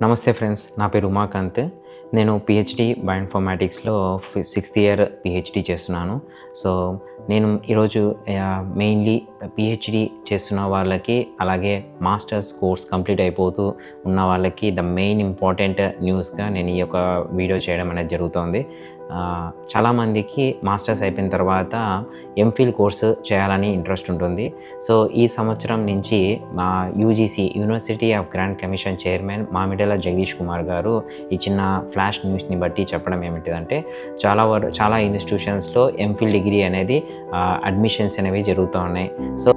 నమస్తే ఫ్రెండ్స్, నా పేరు ఉమాకాంత్. నేను పిహెచ్డి బయోఇన్ఫర్మాటిక్స్లో 6th ఇయర్ పిహెచ్డి చేస్తున్నాను. సో నేను ఈరోజు మెయిన్లీ పిహెచ్డి చేస్తున్న వాళ్ళకి, అలాగే మాస్టర్స్ కోర్స్ కంప్లీట్ అయిపోతూ ఉన్న వాళ్ళకి ద మెయిన్ ఇంపార్టెంట్ న్యూస్గా నేను ఈ యొక్క వీడియో చేయడం అనేది జరుగుతోంది. చాలామందికి మాస్టర్స్ అయిపోయిన తర్వాత ఎంఫిల్ కోర్సు చేయాలని ఇంట్రెస్ట్ ఉంటుంది. సో ఈ సంవత్సరం నుంచి మా UGC university of grand commission chairman Mamidala Jagadish Kumar గారు ఈ చిన్న ఫ్లాష్ న్యూస్ని బట్టి చెప్పడం ఏమిటిదంటే, చాలా ఇన్స్టిట్యూషన్స్లో ఎంఫిల్ డిగ్రీ అనేది అడ్మిషన్స్ అనేవి జరుగుతూ ఉన్నాయి. సో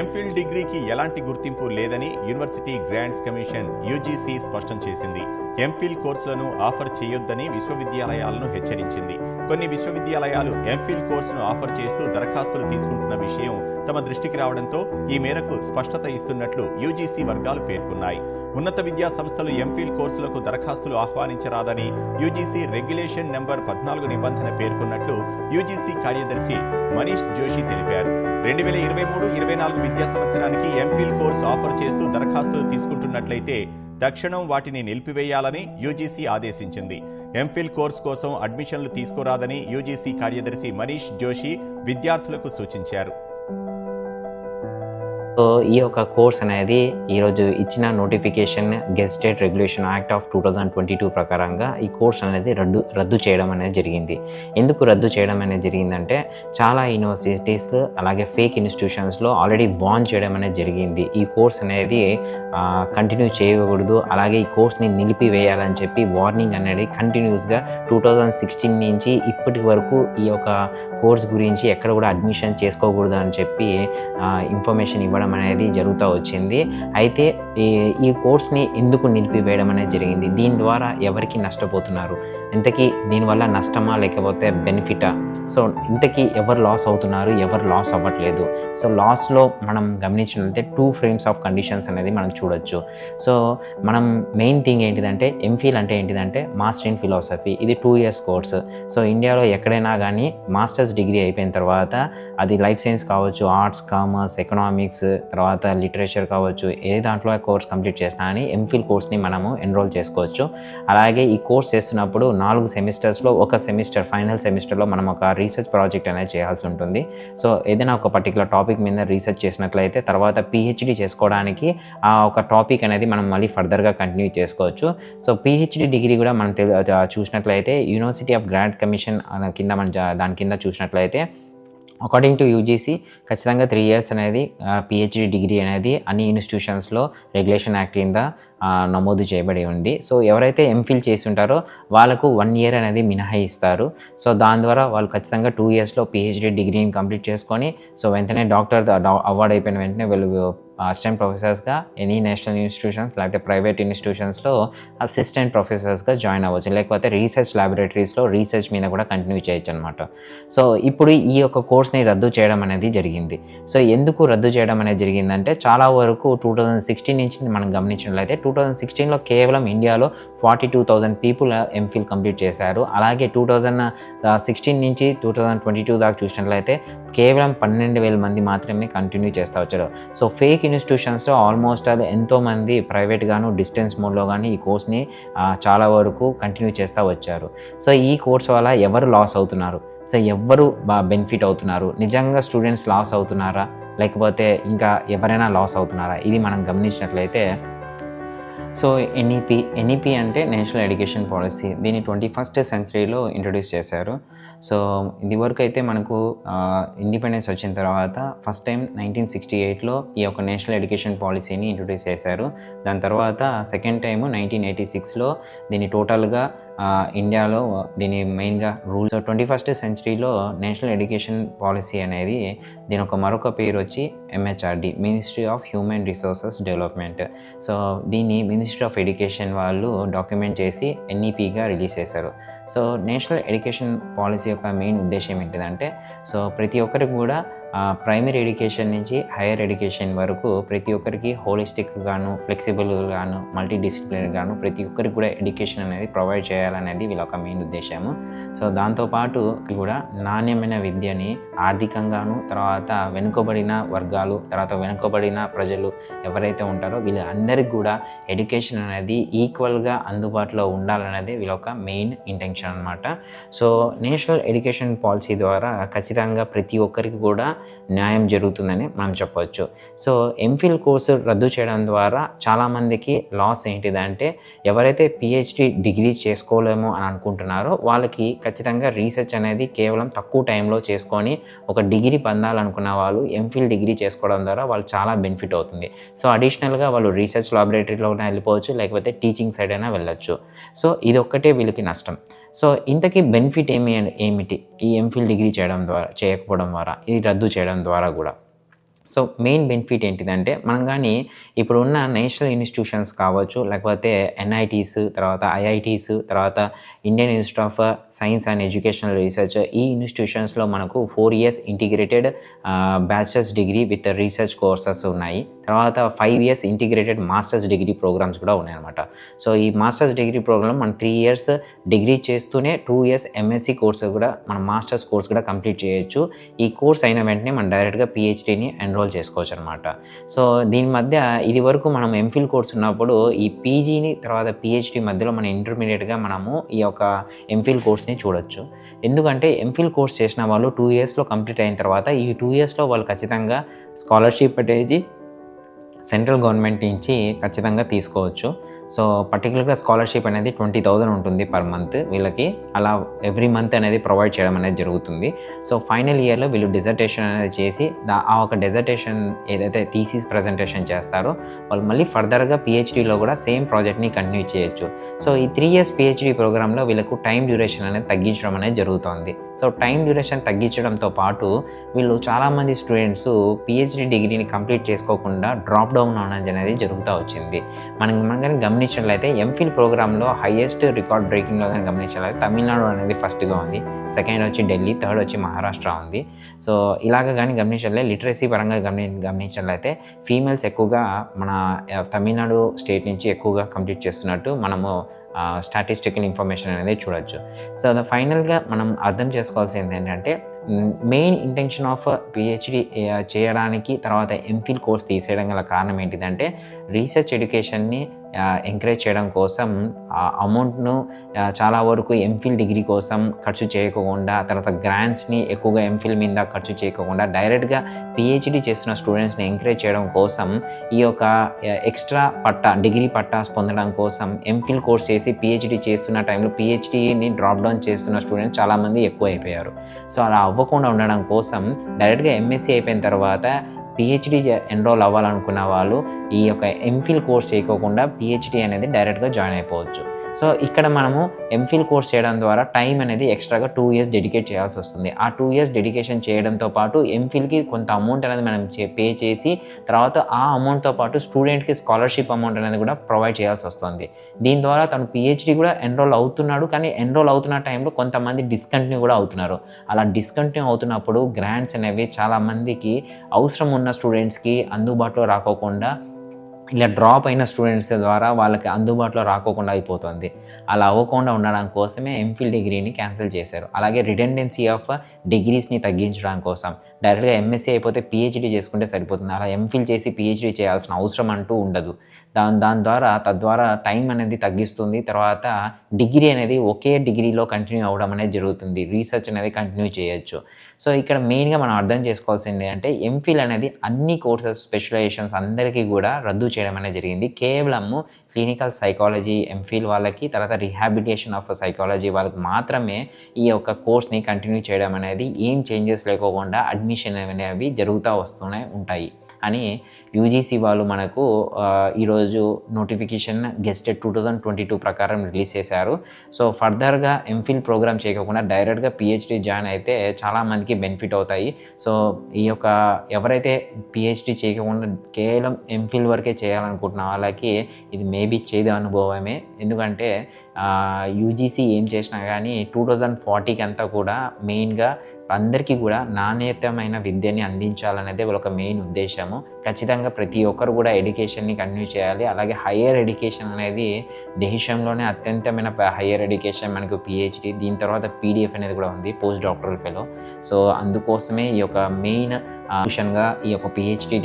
ఎంఫిల్ డిగ్రీకి ఎలాంటి గుర్తింపు లేదని యూనివర్సిటీ గ్రాంట్స్ కమిషన్ యూజీసీ స్పష్టం చేసింది. ఎంఫిల్ కోర్సులను ఆఫర్ చేయొద్దని విశ్వవిద్యాలయాలను హెచ్చరించింది. కొన్ని విశ్వవిద్యాలయాలు ఎంఫిల్ కోర్సును ఆఫర్ చేస్తూ దరఖాస్తులు తీసుకుంటున్న విషయం తమ దృష్టికి రావడంతో ఈ మేరకు స్పష్టత ఇస్తున్నట్లు యూజీసీ వర్గాలు పేర్కొన్నాయి. ఉన్నత విద్యా సంస్థలు ఎంఫిల్ కోర్సులకు దరఖాస్తులు ఆహ్వానించరాదని యూజీసీ రెగ్యులేషన్ నెంబర్ 14 నిబంధన పేర్కొన్నట్లు యూజీసీ కార్యదర్శి మనీష్ జోషి తెలిపారు. 2023-24 విద్యా సంవత్సరానికి ఎంఫిల్ కోర్సు ఆఫర్ చేస్తూ దరఖాస్తులు తీసుకుంటున్నట్లయితే తక్షణం వాటిని నిలిపివేయాలని యూజీసీ ఆదేశించింది. ఎంఫిల్ కోర్సు కోసం అడ్మిషన్లు తీసుకోరాదని యూజీసీ కార్యదర్శి మనీష్ జోషి విద్యార్థులకు సూచించారు. సో ఈ యొక్క కోర్స్ అనేది ఈరోజు ఇచ్చిన notification gazetted regulation act of 2022 ప్రకారంగా ఈ కోర్స్ అనేది రద్దు చేయడం అనేది జరిగింది. ఎందుకు రద్దు చేయడం అనేది జరిగిందంటే, చాలా యూనివర్సిటీస్ అలాగే ఫేక్ ఇన్స్టిట్యూషన్స్లో ఆల్రెడీ వార్న్ చేయడం అనేది జరిగింది. ఈ కోర్స్ అనేది కంటిన్యూ చేయకూడదు, అలాగే ఈ కోర్స్ని నిలిపివేయాలని చెప్పి వార్నింగ్ అనేది కంటిన్యూస్గా 2016 నుంచి ఇప్పటి వరకు ఈ యొక్క కోర్స్ గురించి ఎక్కడ కూడా అడ్మిషన్ చేసుకోకూడదు అని చెప్పి ఇన్ఫర్మేషన్ ఇవ్వడం అనేది జరుగుతూ వచ్చింది. అయితే ఈ కోర్స్ని ఎందుకు నిలిపివేయడం అనేది జరిగింది? దీని ద్వారా ఎవరికి నష్టపోతున్నారు? ఇంతకీ దీనివల్ల నష్టమా లేకపోతే బెనిఫిటా? సో ఇంతకీ ఎవరు లాస్ అవుతున్నారు, ఎవరు లాస్ అవ్వట్లేదు? సో లాస్లో మనం గమనించినట్లయితే 2 ఫ్రేమ్స్ ఆఫ్ కండిషన్స్ అనేది మనం చూడొచ్చు. సో మనం మెయిన్ థింగ్ ఏంటిదంటే, ఎంఫిల్ అంటే ఏంటిదంటే మాస్టర్ ఇన్ ఫిలాసఫీ. ఇది 2 years కోర్స్. సో ఇండియాలో ఎక్కడైనా కానీ మాస్టర్స్ డిగ్రీ అయిపోయిన తర్వాత అది లైఫ్ సైన్స్ కావచ్చు, ఆర్ట్స్, కామర్స్, ఎకనామిక్స్, తర్వాత లిటరేచర్ కావచ్చు, ఏ దాంట్లో కోర్స్ కంప్లీట్ చేసినా అని ఎంఫిల్ కోర్స్ని మనము ఎన్రోల్ చేసుకోవచ్చు. అలాగే ఈ కోర్స్ చేస్తున్నప్పుడు 4 సెమిస్టర్స్లో ఒక సెమిస్టర్, ఫైనల్ సెమిస్టర్లో మనం ఒక రీసెర్చ్ ప్రాజెక్ట్ అనేది చేయాల్సి ఉంటుంది. సో ఏదైనా ఒక పర్టికులర్ టాపిక్ మీద రీసెర్చ్ చేసినట్లయితే తర్వాత పిహెచ్డి చేసుకోవడానికి ఆ ఒక టాపిక్ అనేది మనం మళ్ళీ ఫర్దర్గా కంటిన్యూ చేసుకోవచ్చు. సో పిహెచ్డి డిగ్రీ కూడా మనం చూసినట్లయితే యూనివర్సిటీ ఆఫ్ గ్రాంట్ కమిషన్ కింద మనం దాని కింద చూసినట్లయితే అకార్డింగ్ టు యూజీసీ ఖచ్చితంగా 3 years అనేది పిహెచ్డి డిగ్రీ అనేది అన్ని ఇన్స్టిట్యూషన్స్లో రెగ్యులేషన్ యాక్ట్ కింద నమోదు చేయబడి ఉంది. సో ఎవరైతే ఎంఫిల్ చేసి ఉంటారో వాళ్ళకు 1 year అనేది మినహాయిస్తారు. సో దాని ద్వారా వాళ్ళు ఖచ్చితంగా 2 yearsలో పిహెచ్డి డిగ్రీని కంప్లీట్ చేసుకొని సో వెంటనే డాక్టర్ అవార్డు అయిపోయిన వెంటనే వీళ్ళు అసిస్టెంట్ ప్రొఫెసర్స్గా ఎనీ నేషనల్ ఇన్స్టిట్యూషన్స్ లేకపోతే ప్రైవేట్ ఇన్స్టిట్యూషన్స్లో అసిస్టెంట్ ప్రొఫెసర్స్గా జాయిన్ అవ్వచ్చు, లేకపోతే రీసెర్చ్ ల్యాబొరేటరీస్లో రీసెర్చ్ మీద కూడా కంటిన్యూ చేయొచ్చు అనమాట. సో ఇప్పుడు ఈ యొక్క కోర్స్ని రద్దు చేయడం అనేది జరిగింది. సో ఎందుకు రద్దు చేయడం అనేది జరిగిందంటే, చాలా వరకు 2016 నుంచి మనం గమనించినట్లయితే 2016లో కేవలం ఇండియాలో 42,000 పీపుల్ ఎంఫిల్ కంప్లీట్ చేశారు. అలాగే 2016 నుంచి 2022 దాకా చూసినట్లయితే కేవలం 12,000 మంది మాత్రమే కంటిన్యూ చేస్తూ వచ్చారు. సో ఫేక్ ఇన్స్టిట్యూషన్స్లో ఆల్మోస్ట్ అది ఎంతోమంది ప్రైవేట్ గాను డిస్టెన్స్ మోడ్లో కానీ ఈ కోర్స్ని చాలా వరకు కంటిన్యూ చేస్తూ వచ్చారు. సో ఈ కోర్స్ వల్ల ఎవరు లాస్ అవుతున్నారు? సో ఎవరు బెనిఫిట్ అవుతున్నారు? నిజంగా స్టూడెంట్స్ లాస్ అవుతున్నారా, లేకపోతే ఇంకా ఎవరైనా లాస్ అవుతున్నారా? ఇది మనం గమనించినట్లయితే, సో ఎన్ఈపీ అంటే నేషనల్ ఎడ్యుకేషన్ పాలసీ. దీన్ని 21st centuryలో ఇంట్రడ్యూస్ చేశారు. సో ఇది వరకు అయితే మనకు ఇండిపెండెన్స్ వచ్చిన తర్వాత ఫస్ట్ టైం 1968లో ఈ యొక్క నేషనల్ ఎడ్యుకేషన్ పాలసీని ఇంట్రడ్యూస్ చేశారు. దాని తర్వాత సెకండ్ టైము 1986లో దీన్ని టోటల్గా ఇండియాలో దీని మెయిన్గా రూల్. సో 21st centuryలో నేషనల్ ఎడ్యుకేషన్ పాలసీ అనేది దీని ఒక మరొక పేరు వచ్చి MHRD, ministry of human resources development. So దీన్ని మినిస్ట్రీ ఆఫ్ ఎడ్యుకేషన్ వాళ్ళు డాక్యుమెంట్ చేసి NEPగా రిలీజ్ చేశారు. సో నేషనల్ ఎడ్యుకేషన్ పాలసీ యొక్క మెయిన్ ఉద్దేశం ఏంటిదంటే, సో ప్రతి ఒక్కరికి కూడా ప్రైమరీ ఎడ్యుకేషన్ నుంచి హైయర్ ఎడ్యుకేషన్ వరకు ప్రతి ఒక్కరికి హోలిస్టిక్ గాను, ఫ్లెక్సిబుల్ గాను, మల్టీ డిసిప్లినరీ గాను ప్రతి ఒక్కరికి కూడా ఎడ్యుకేషన్ అనేది ప్రొవైడ్ చేయాలనేది వీళ్ళ ఒక మెయిన్ ఉద్దేశము. సో దాంతోపాటు కూడా నాణ్యమైన విద్యని ఆర్థికంగాను, తర్వాత వెనుకబడిన వర్గాలు, తర్వాత వెనుకబడిన ప్రజలు ఎవరైతే ఉంటారో వీళ్ళందరికీ కూడా ఎడ్యుకేషన్ అనేది ఈక్వల్గా అందుబాటులో ఉండాలనేది వీళ్ళ ఒక మెయిన్ ఇంటెన్షన్ అనమాట. సో నేషనల్ ఎడ్యుకేషన్ పాలసీ ద్వారా ఖచ్చితంగా ప్రతి ఒక్కరికి కూడా న్యాయం జరుగుతుందని మనం చెప్పవచ్చు. సో ఎంఫిల్ కోర్సు రద్దు చేయడం ద్వారా చాలామందికి లాస్ ఏంటిదంటే ఎవరైతే పిహెచ్డి డిగ్రీ చేసుకోలేమో అని అనుకుంటున్నారో వాళ్ళకి ఖచ్చితంగా రీసెర్చ్ అనేది కేవలం తక్కువ టైంలో చేసుకొని ఒక డిగ్రీ పొందాలనుకున్న వాళ్ళు ఎంఫిల్ డిగ్రీ చేసుకోవడం ద్వారా వాళ్ళు చాలా బెనిఫిట్ అవుతుంది. సో అడిషనల్గా వాళ్ళు రీసెర్చ్ లాబొరేటరీలో వెళ్ళిపోవచ్చు, లేకపోతే టీచింగ్ సైడ్ అయినా వెళ్ళచ్చు. సో ఇది ఒక్కటే వీళ్ళకి నష్టం. సో ఇంతకీ బెనిఫిట్ ఏమిటి ఈ ఎంఫిల్ డిగ్రీ చేయకపోవడం ద్వారా, ఇది రద్దు చేయడం ద్వారా కూడా? సో మెయిన్ బెనిఫిట్ ఏంటిదంటే మనం కానీ ఇప్పుడున్న నేషనల్ ఇన్స్టిట్యూషన్స్ కావచ్చు, లేకపోతే ఎన్ఐటీస్, తర్వాత ఐఐటీస్, తర్వాత Indian Institute of Science and Educational Research, ఈ ఇన్స్టిట్యూషన్స్లో మనకు 4 years integrated bachelors degree with research courses ఉన్నాయి. తర్వాత 5 years integrated masters degree programs కూడా ఉన్నాయన్నమాట. సో ఈ మాస్టర్స్ డిగ్రీ ప్రోగ్రామ్ మనం 3 years డిగ్రీ చేస్తూనే 2 years ఎంఎస్సి కోర్స్ కూడా, మన మాస్టర్స్ కోర్స్ కూడా కంప్లీట్ చేయొచ్చు. ఈ కోర్స్ అయిన వెంటనే మనం డైరెక్ట్గా పిహెచ్డీని ఎన్రోల్ చేసుకోవచ్చు అనమాట. సో దీని మధ్య ఇది వరకు మనం ఎంఫిల్ కోర్స్ ఉన్నప్పుడు ఈ పీజీని తర్వాత పిహెచ్డీ మధ్యలో మన ఇంటర్మీడియట్గా మనము ఈ యొక్క ఎంఫిల్ కోర్స్ని చూడొచ్చు. ఎందుకంటే ఎంఫిల్ కోర్స్ చేసిన వాళ్ళు 2 yearsలో కంప్లీట్ అయిన తర్వాత ఈ 2 yearsలో వాళ్ళు ఖచ్చితంగా స్కాలర్షిప్ అనేది సెంట్రల్ గవర్నమెంట్ నుంచి ఖచ్చితంగా తీసుకోవచ్చు. సో పర్టికులర్గా స్కాలర్షిప్ అనేది 20,000 ఉంటుంది పర్ మంత్ వీళ్ళకి. అలా ఎవ్రీ మంత్ అనేది ప్రొవైడ్ చేయడం అనేది జరుగుతుంది. సో ఫైనల్ ఇయర్లో వీళ్ళు డిజర్టేషన్ అనేది చేసి ఆ ఒక డిజర్టేషన్ ఏదైతే థీసిస్ ప్రజెంటేషన్ చేస్తారో వాళ్ళు మళ్ళీ ఫర్దర్గా పిహెచ్డీలో కూడా సేమ్ ప్రాజెక్ట్ని కంటిన్యూ చేయొచ్చు. సో ఈ 3 years పిహెచ్డీ ప్రోగ్రాంలో వీళ్ళకు టైం డ్యూరేషన్ అనేది తగ్గించడం అనేది జరుగుతుంది. సో టైం డ్యూరేషన్ తగ్గించడంతో పాటు వీళ్ళు చాలామంది స్టూడెంట్స్ పిహెచ్డీ డిగ్రీని కంప్లీట్ చేసుకోకుండా డ్రాప్ డౌన్ అనేది జరుగుతూ వచ్చింది. మనం కానీ గమనించినట్లయితే ఎంఫిల్ ప్రోగ్రాంలో హైయెస్ట్ రికార్డ్ బ్రేకింగ్లో కానీ గమనించినట్లయితే తమిళనాడు అనేది ఫస్ట్గా ఉంది, సెకండ్ వచ్చి ఢిల్లీ, థర్డ్ వచ్చి మహారాష్ట్ర ఉంది. సో ఇలాగ కానీ గమనించినట్లయితే లిటరసీ పరంగా గమనించినట్లయితే ఫీమేల్స్ ఎక్కువగా మన తమిళనాడు స్టేట్ నుంచి ఎక్కువగా కంప్లీట్ చేస్తున్నట్టు మనము స్టాటిస్టికల్ ఇన్ఫర్మేషన్ అనేది చూడొచ్చు. సో అది ఫైనల్గా మనం అర్థం చేసుకోవాల్సింది ఏంటంటే మెయిన్ ఇంటెన్షన్ ఆఫ్ పిహెచ్డి చేయడానికి తర్వాత ఎంఫిల్ కోర్స్ తీసేయడం గల కారణం ఏంటిదంటే రీసెర్చ్ ఎడ్యుకేషన్ని ఎంకరేజ్ చేయడం కోసం అమౌంట్ను చాలా వరకు ఎంఫిల్ డిగ్రీ కోసం ఖర్చు చేయకుండా, తర్వాత గ్రాంట్స్ని ఎక్కువగా ఎంఫిల్ మీద ఖర్చు చేయకుండా డైరెక్ట్గా పిహెచ్డి చేస్తున్న స్టూడెంట్స్ని ఎంకరేజ్ చేయడం కోసం ఈ యొక్క ఎక్స్ట్రా డిగ్రీ పట్టాస్ పొందడం కోసం ఎంఫిల్ కోర్స్ చేసి పిహెచ్డి చేస్తున్న టైంలో పిహెచ్డిని డ్రాప్ డౌన్ చేస్తున్న స్టూడెంట్స్ చాలామంది ఎక్కువ అయిపోయారు. సో అలా అవ్వకుండా ఉండడం కోసం డైరెక్ట్గా ఎంఎస్సీ అయిపోయిన తర్వాత పిహెచ్డీ ఎన్రోల్ అవ్వాలనుకున్న వాళ్ళు ఈ యొక్క ఎంఫిల్ కోర్స్ చేయకోకుండా పిహెచ్డీ అనేది డైరెక్ట్గా జాయిన్ అయిపోవచ్చు. సో ఇక్కడ మనము ఎంఫిల్ కోర్స్ చేయడం ద్వారా టైం అనేది ఎక్స్ట్రాగా 2 years డెడికేట్ చేయాల్సి వస్తుంది. ఆ 2 years డెడికేషన్ చేయడంతో పాటు ఎంఫిల్కి కొంత అమౌంట్ అనేది మనం పే చేసి తర్వాత ఆ అమౌంట్తో పాటు స్టూడెంట్కి స్కాలర్షిప్ అమౌంట్ అనేది కూడా ప్రొవైడ్ చేయాల్సి వస్తుంది. దీని ద్వారా తను పిహెచ్డీ కూడా ఎన్రోల్ అవుతున్నాడు, కానీ ఎన్రోల్ అవుతున్న టైంలో కొంతమంది డిస్కంటిన్యూ కూడా అవుతున్నారు. అలా డిస్కంటిన్యూ అవుతున్నప్పుడు గ్రాంట్స్ అనేవి చాలామందికి అవసరం ఉన్న స్టూడెంట్స్కి అందుబాటులో రాకోకుండా ఇలా డ్రాప్ అయిన స్టూడెంట్స్ ద్వారా వాళ్ళకి అందుబాటులో రాకోకుండా అయిపోతుంది. అలా అవ్వకుండా ఉండడం కోసమే ఎంఫిల్ డిగ్రీని క్యాన్సిల్ చేశారు. అలాగే రిడెండెన్సీ ఆఫ్ డిగ్రీస్ని తగ్గించడం కోసం డైరెక్ట్గా ఎంఎస్సీ అయిపోతే పిహెచ్డీ చేసుకుంటే సరిపోతుంది. అలా ఎంఫిల్ చేసి పిహెచ్డీ చేయాల్సిన అవసరం అంటూ ఉండదు. తద్వారా టైం అనేది తగ్గిస్తుంది. తర్వాత డిగ్రీ అనేది ఒకే డిగ్రీలో కంటిన్యూ అవ్వడం అనేది జరుగుతుంది. రీసెర్చ్ అనేది కంటిన్యూ చేయొచ్చు. సో ఇక్కడ మెయిన్గా మనం అర్థం చేసుకోవాల్సింది అంటే ఎంఫిల్ అనేది అన్ని కోర్సెస్ స్పెషలైజేషన్స్ అందరికీ కూడా రద్దు చేయడం అనేది జరిగింది. కేవలము క్లినికల్ సైకాలజీ ఎంఫిల్ వాళ్ళకి, తర్వాత రిహాబిలిటేషన్ ఆఫ్ సైకాలజీ వాళ్ళకి మాత్రమే ఈ యొక్క కోర్స్ని కంటిన్యూ చేయడం అనేది ఏం చేంజెస్ లేకోకుండా అడ్మిషన్ అనేవి జరుగుతూ వస్తూనే ఉంటాయి అని యూజీసీ వాళ్ళు మనకు ఈరోజు నోటిఫికేషన్ గెస్టెడ్ 2022 ప్రకారం రిలీజ్ చేశారు. సో ఫర్దర్గా ఎంఫిల్ ప్రోగ్రామ్ చేయకుండా డైరెక్ట్గా పిహెచ్డీ జాయిన్ అయితే చాలామందికి బెనిఫిట్ అవుతాయి. సో ఈ యొక్క ఎవరైతే పిహెచ్డీ చేయకుండా కేవలం ఎంఫిల్ వరకే చేయాలనుకుంటున్న వాళ్ళకి ఇది మేబీ చేదు అనుభవమే. ఎందుకంటే యూజీసీ ఏం చేసినా కానీ 2040కి అంతా కూడా మెయిన్గా అందరికీ కూడా నాణ్యతమైన విద్యని అందించాలనేది ఒక మెయిన్ ఉద్దేశము. ఖచ్చితంగా ప్రతి ఒక్కరు కూడా ఎడ్యుకేషన్ని కంటిన్యూ చేయాలి. అలాగే హయ్యర్ ఎడ్యుకేషన్ అనేది దేశంలోనే అత్యంతమైన హయ్యర్ ఎడ్యుకేషన్ మనకు పిహెచ్డి, దీని తర్వాత పీడిఎఫ్ అనేది కూడా ఉంది, పోస్ట్ డాక్టరల్ ఫెలో. సో అందుకోసమే ఈ యొక్క మెయిన్ ఆప్షన్గా ఈ యొక్క పిహెచ్డి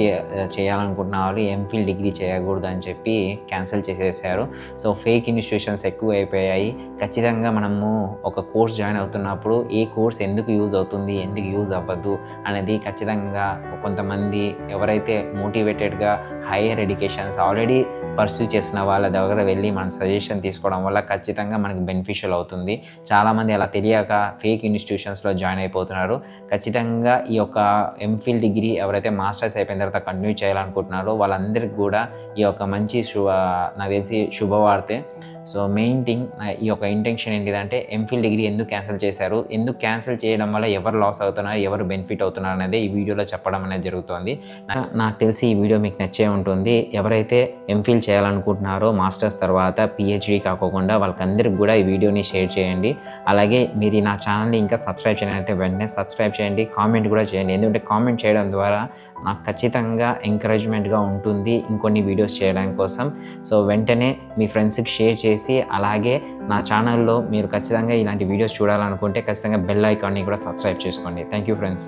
చేయాలనుకుంటున్న వాళ్ళు ఎంఫిల్ డిగ్రీ చేయకూడదు అని చెప్పి క్యాన్సిల్ చేసేసారు. సో ఫేక్ ఇన్స్టిట్యూషన్స్ ఎక్కువ అయిపోయాయి. ఖచ్చితంగా మనము ఒక కోర్స్ జాయిన్ అవుతున్నప్పుడు ఏ కోర్స్ ఎందుకు యూజ్ అవుతుంది, ఎందుకు యూజ్ అవ్వదు అనేది ఖచ్చితంగా కొంతమంది ఎవరైతే మోటివేటెడ్గా హైయర్ ఎడ్యుకేషన్స్ ఆల్రెడీ పర్సూ చేసిన వాళ్ళ దగ్గర వెళ్ళి మనం సజెషన్ తీసుకోవడం వల్ల ఖచ్చితంగా మనకి బెనిఫిషియల్ అవుతుంది. చాలామంది అలా తెలియక ఫేక్ ఇన్స్టిట్యూషన్స్లో జాయిన్ అయిపోతున్నారు. ఖచ్చితంగా ఈ యొక్క ఎంఫిల్ డిగ్రీ ఎవరైతే మాస్టర్స్ అయిపోయిన తర్వాత కంటిన్యూ చేయాలనుకుంటున్నారో వాళ్ళందరికీ కూడా ఈ యొక్క మంచి నాకు తెలిసి శుభవార్తే. సో మెయిన్ థింగ్ ఈ యొక్క ఇంటెన్షన్ ఏంటిదంటే ఎంఫిల్ డిగ్రీ ఎందుకు క్యాన్సిల్ చేశారు, ఎందుకు క్యాన్సిల్ చేయడం వల్ల ఎవరు లాస్ అవుతున్నారు, ఎవరు బెనిఫిట్ అవుతున్నారు అనేది ఈ వీడియోలో చెప్పడం అనేది జరుగుతుంది. నాకు తెలిసి ఈ వీడియో మీకు నచ్చే ఉంటుంది. ఎవరైతే ఎంఫిల్ చేయాలనుకుంటున్నారో మాస్టర్స్ తర్వాత పిహెచ్డి కాకుండా వాళ్ళకందరికి కూడా ఈ వీడియోని షేర్ చేయండి. అలాగే మీరు నా ఛానల్ని ఇంకా సబ్స్క్రైబ్ చేయాలంటే వెంటనే సబ్స్క్రైబ్ చేయండి, కామెంట్ కూడా చేయండి. ఎందుకంటే కామెంట్ చేయడం ద్వారా నాకు ఖచ్చితంగా ఎంకరేజ్మెంట్గా ఉంటుంది ఇంకొన్ని వీడియోస్ చేయడానికి కోసం. సో వెంటనే మీ ఫ్రెండ్స్కి షేర్ చేసి, అలాగే నా ఛానల్లో మీరు ఖచ్చితంగా ఇలాంటి వీడియోస్ చూడాలనుకుంటే ఖచ్చితంగా బెల్ ఐకాన్ని కూడా సబ్స్క్రైబ్ చేసుకోండి. Thank you friends.